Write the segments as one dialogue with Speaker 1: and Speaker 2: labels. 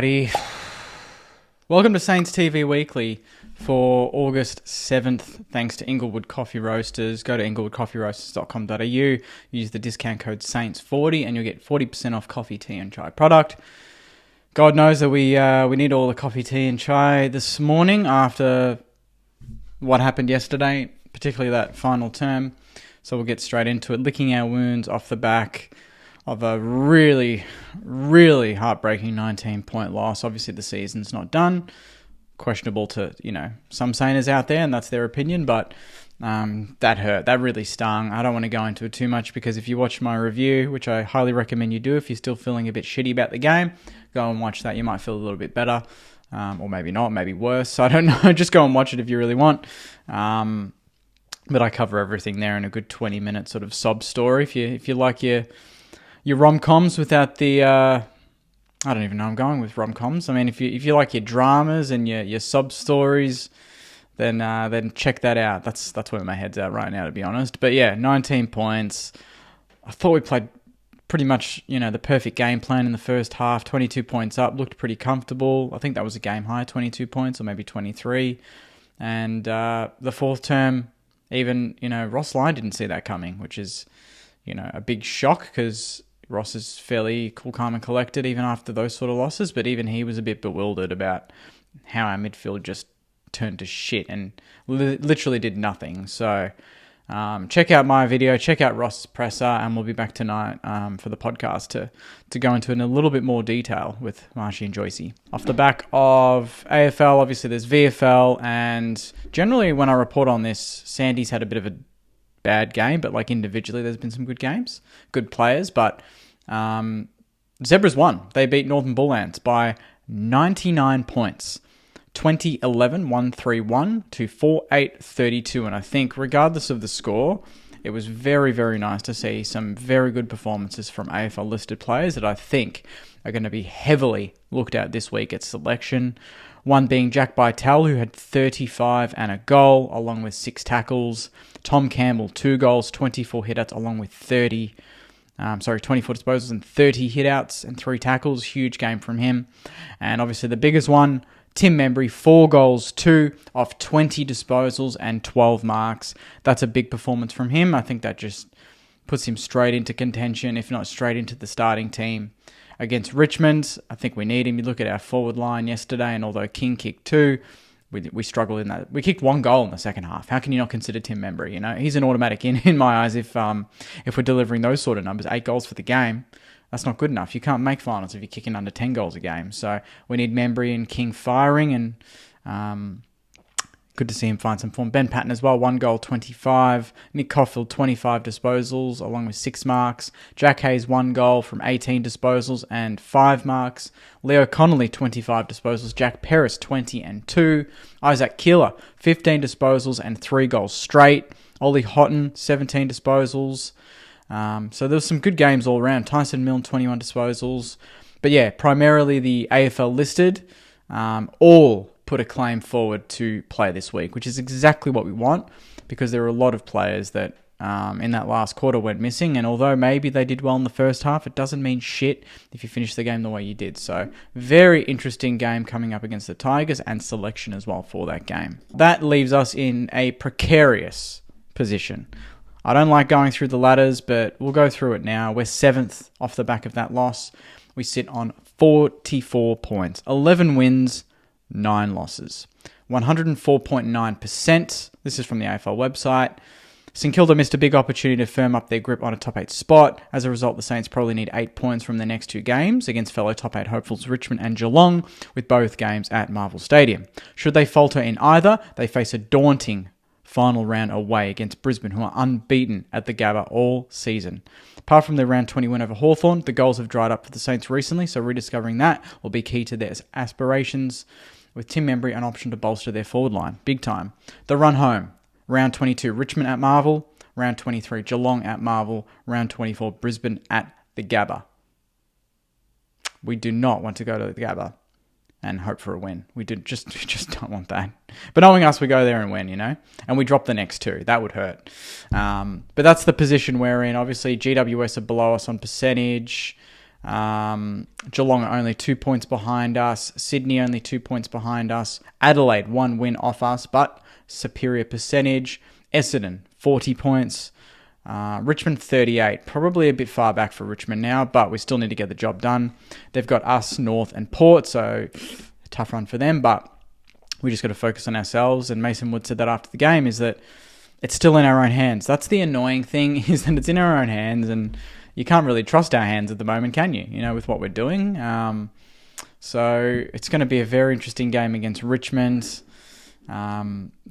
Speaker 1: Alrighty. Welcome to Saints TV Weekly for August 7th. Thanks to Inglewood Coffee Roasters. Go to inglewoodcoffeeroasters.com.au. Use the discount code SAINTS40 and you'll get 40% off coffee, tea and chai product. God knows that we need all the coffee, tea and chai this morning after what happened yesterday, particularly that final term. So we'll get straight into it, licking our wounds off the back of a really, really heartbreaking 19-point loss. Obviously, the season's not done. Questionable to, some Saints out there, and that's their opinion, but that hurt. That really stung. I don't want to go into it too much because if you watch my review, which I highly recommend you do, if you're still feeling a bit shitty about the game, go and watch that. You might feel a little bit better, or maybe not, maybe worse. I don't know. Just go and watch it if you really want. But I cover everything there in a good 20-minute sort of sob story. If you like your rom-coms without the I don't even know I'm going with rom-coms. I mean, if you like your dramas and your sob stories, then check that out. That's where my head's at right now, to be honest. But yeah, 19 points. I thought we played pretty much, the perfect game plan in the first half. 22 points up, looked pretty comfortable. I think that was a game high, 22 points or maybe 23. And the fourth term, even, Ross Lyon didn't see that coming, which is, a big shock because Ross is fairly cool, calm and collected even after those sort of losses, but even he was a bit bewildered about how our midfield just turned to shit and literally did nothing. So check out my video, check out Ross's presser, and we'll be back tonight for the podcast to go into it in a little bit more detail with Marshy and Joycey. Off the back of AFL, obviously there's VFL, and generally when I report on this, Sandy's had a bit of a bad game, but like individually there's been some good games, good players, but Zebras won. They beat Northern Bullants by 99 points. 2011 131 to 4832, and I think regardless of the score, it was very, very nice to see some very good performances from AFL listed players that I think are going to be heavily looked at this week at selection. One being Jack Bytel, who had 35 and a goal, along with 6 tackles. Tom Campbell, 2 goals, 24 hitouts, along with 24 disposals and 30 hitouts and 3 tackles. Huge game from him. And obviously the biggest one, Tim Membry, 4 goals, 2 off 20 disposals and 12 marks. That's a big performance from him. I think that just puts him straight into contention, if not straight into the starting team against Richmond. I think we need him. You look at our forward line yesterday, and although King kicked 2, we struggled in that. We kicked 1 goal in the second half. How can you not consider Tim Membry? He's an automatic in my eyes if we're delivering those sort of numbers. 8 goals for the game. That's not good enough. You can't make finals if you're kicking under 10 goals a game. So we need Membry and King firing, and good to see him find some form. Ben Patton as well, 1 goal, 25. Nick Coffield, 25 disposals, along with 6 marks. Jack Hayes, 1 goal from 18 disposals and 5 marks. Leo Connolly, 25 disposals. Jack Paris, 20 and 2. Isaac Keeler, 15 disposals and 3 goals straight. Ollie Houghton, 17 disposals. So there was some good games all around. Tyson Milne, 21 disposals. But yeah, primarily the AFL listed, all put a claim forward to play this week, which is exactly what we want, because there are a lot of players that in that last quarter went missing, and although maybe they did well in the first half, it doesn't mean shit if you finish the game the way you did. So very interesting game coming up against the Tigers, and selection as well for that game. That leaves us in a precarious position. I don't like going through the ladders, but we'll go through it now. We're 7th off the back of that loss. We sit on 44 points, 11 wins, 9 losses, 104.9%. This is from the AFL website. St Kilda missed a big opportunity to firm up their grip on a top 8 spot. As a result, the Saints probably need 8 points from their next 2 games against fellow top 8 hopefuls Richmond and Geelong, with both games at Marvel Stadium. Should they falter in either, they face a daunting final round away against Brisbane, who are unbeaten at the Gabba all season. Apart from their round 20 win over Hawthorn, the goals have dried up for the Saints recently, so rediscovering that will be key to their aspirations, with Tim Membry an option to bolster their forward line. Big time. The run home. Round 22, Richmond at Marvel. Round 23, Geelong at Marvel. Round 24, Brisbane at the Gabba. We do not want to go to the Gabba and hope for a win. We just don't want that. But knowing us, we go there and win, and we drop the next 2. That would hurt. But that's the position we're in. Obviously, GWS are below us on percentage. Geelong are only 2 points behind us. Sydney only 2 points behind us. Adelaide 1 win off us, but superior percentage. Essendon 40 points. Richmond 38, probably a bit far back for Richmond now, but we still need to get the job done. They've got us, North and Port, so a tough run for them, but we just got to focus on ourselves. And Mason Wood said that after the game, is that it's still in our own hands. That's the annoying thing, is that it's in our own hands, and you can't really trust our hands at the moment, can you? You know, with what we're doing. So it's going to be a very interesting game against Richmond.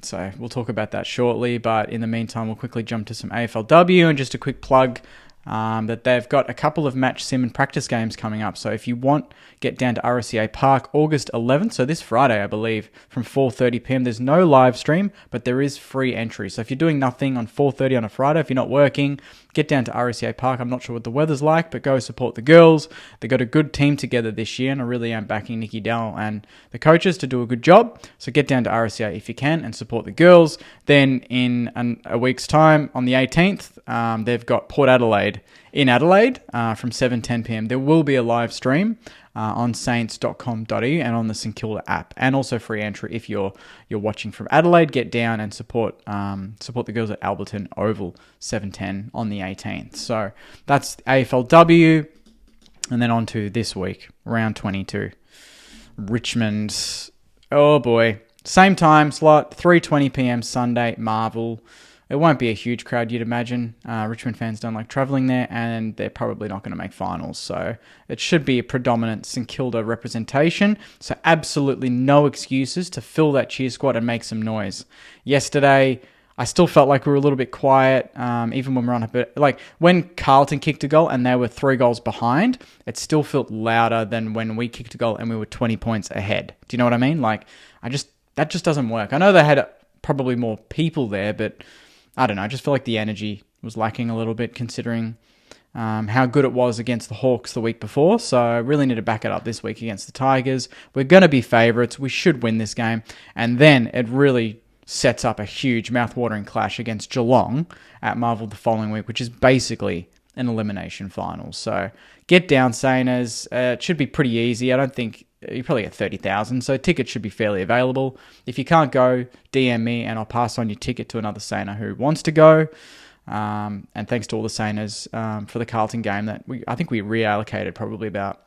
Speaker 1: So we'll talk about that shortly, but in the meantime, we'll quickly jump to some AFLW, and just a quick plug that they've got a couple of match sim and practice games coming up. So if you want, get down to RSCA Park August 11th, so this Friday, I believe, from 4:30 p.m. There's no live stream, but there is free entry. So if you're doing nothing on 4:30 on a Friday, if you're not working, get down to RSCA Park. I'm not sure what the weather's like, but go support the girls. They got a good team together this year, and I really am backing Nikki Dell and the coaches to do a good job. So get down to RSCA if you can and support the girls. Then in a week's time, on the 18th, they've got Port Adelaide in Adelaide from 7:10 p.m. There will be a live stream on saints.com.au and on the St Kilda app, and also free entry if you're watching from Adelaide. Get down and support the girls at Alberton Oval 7:10 on the 18th. So that's AFLW, and then on to this week, round 22, Richmond. Oh boy, same time slot, 3:20 p.m. Sunday, Marvel. It won't be a huge crowd, you'd imagine. Richmond fans don't like travelling there, and they're probably not going to make finals. So it should be a predominant St Kilda representation. So absolutely no excuses to fill that cheer squad and make some noise. Yesterday, I still felt like we were a little bit quiet, even when we're on a bit. Like when Carlton kicked a goal and they were 3 goals behind, it still felt louder than when we kicked a goal and we were 20 points ahead. Do you know what I mean? Like that just doesn't work. I know they had probably more people there, but I don't know. I just feel like the energy was lacking a little bit, considering how good it was against the Hawks the week before. So I really need to back it up this week against the Tigers. We're going to be favourites. We should win this game. And then it really sets up a huge mouth-watering clash against Geelong at Marvel the following week, which is basically an elimination final. So get down, Saners. It should be pretty easy. I don't think you probably get 30,000, so tickets should be fairly available. If you can't go, DM me and I'll pass on your ticket to another Saner who wants to go. And thanks to all the Saners for the Carlton game. I think we reallocated probably about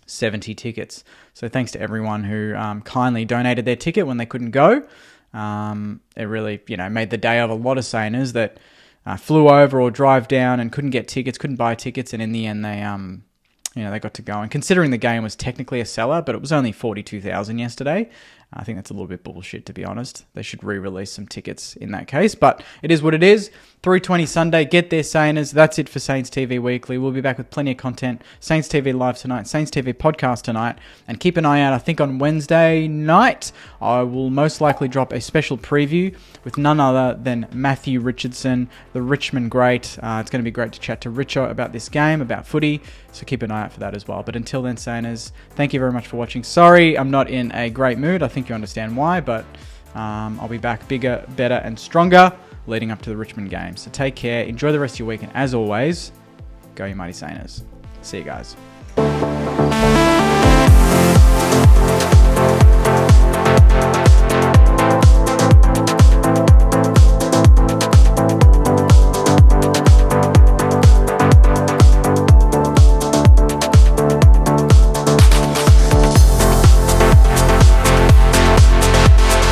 Speaker 1: 70 tickets. So thanks to everyone who kindly donated their ticket when they couldn't go. It really, made the day of a lot of Saners that flew over or drive down and couldn't get tickets, couldn't buy tickets, and in the end they got to go. And considering the game was technically a seller, but it was only 42,000 yesterday, I think that's a little bit bullshit, to be honest. They should re-release some tickets in that case, but it is what it is. 3:20 Sunday, get there, Sainers. That's it for Saints TV Weekly. We'll be back with plenty of content. Saints TV Live tonight, Saints TV Podcast tonight, and keep an eye out. I think on Wednesday night, I will most likely drop a special preview with none other than Matthew Richardson, the Richmond great. It's going to be great to chat to Richo about this game, about footy, so keep an eye out for that as well. But until then, Sainers, thank you very much for watching. Sorry, I'm not in a great mood. I think you understand why, but I'll be back bigger, better, and stronger leading up to the Richmond game. So take care, enjoy the rest of your week, and as always, go you mighty Sainers. See you guys.